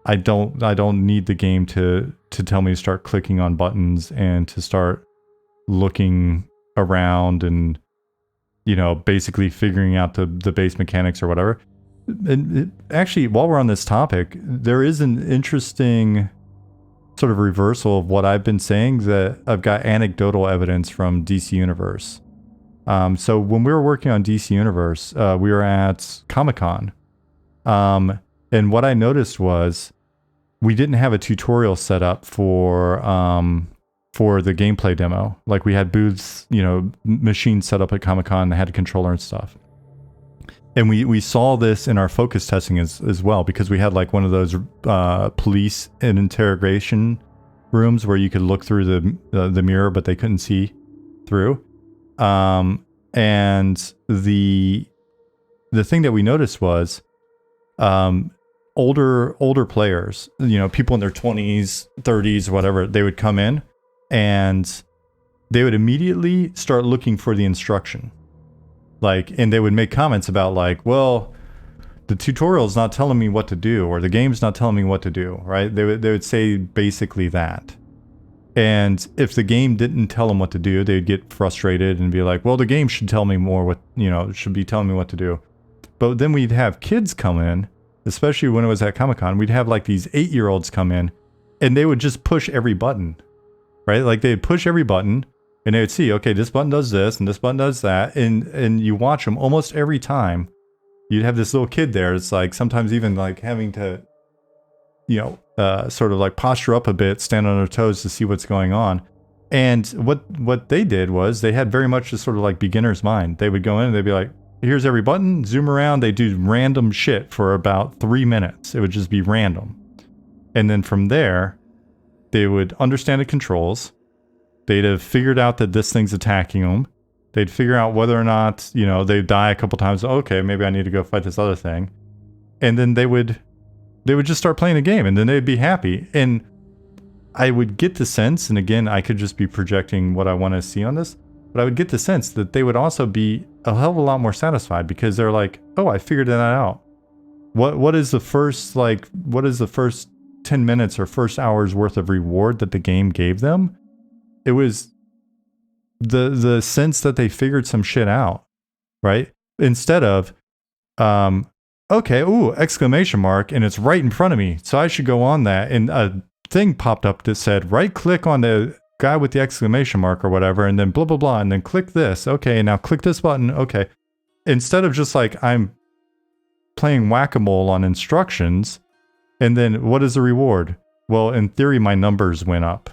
I don't need the game to tell me to start clicking on buttons and to start looking around and, you know, basically figuring out the base mechanics or whatever. And actually, while we're on this topic, there is an interesting sort of reversal of what I've been saying, that I've got anecdotal evidence from DC Universe. So when we were working on DC Universe, we were at Comic-Con. And what I noticed was we didn't have a tutorial set up for the gameplay demo. Like, we had booths, you know, machines set up at Comic-Con that had a controller and stuff. And we saw this in our focus testing as well, because we had like one of those police and interrogation rooms where you could look through the mirror, but they couldn't see through. And the thing that we noticed was older players, you know, people in their 20s, 30s, whatever, they would come in and they would immediately start looking for the instruction. Like, and they would make comments about like, well, the tutorial's not telling me what to do, or the game's not telling me what to do, right? They would say basically that. And if the game didn't tell them what to do, they'd get frustrated and be like, well, the game should tell me more what, you know, should be telling me what to do. But then we'd have kids come in, especially when it was at Comic-Con, we'd have like these 8-year-olds come in and they would just push every button, right? Like, they'd push every button. And they would see, okay, this button does this and this button does that. And you watch them almost every time. You'd have this little kid there. It's like sometimes even like having to, you know, sort of like posture up a bit, stand on their toes to see what's going on. And what they did was they had very much this sort of like beginner's mind. They would go in and they'd be like, here's every button, zoom around. They do random shit for about 3 minutes. It would just be random. And then from there, they would understand the controls. They'd have figured out that this thing's attacking them. They'd figure out whether or not, you know, they'd die a couple times. Okay, maybe I need to go fight this other thing. And then they would just start playing a game, and then they'd be happy. And I would get the sense, and again, I could just be projecting what I want to see on this, but I would get the sense that they would also be a hell of a lot more satisfied, because they're like, oh, I figured that out. What is the first 10 minutes or first hour's worth of reward that the game gave them? It was the sense that they figured some shit out, right? Instead of, okay, ooh, exclamation mark, and it's right in front of me, so I should go on that. And a thing popped up that said, right click on the guy with the exclamation mark or whatever, and then blah, blah, blah, and then click this. Okay, now click this button. Okay. Instead of just like, I'm playing whack-a-mole on instructions, and then what is the reward? Well, in theory, my numbers went up.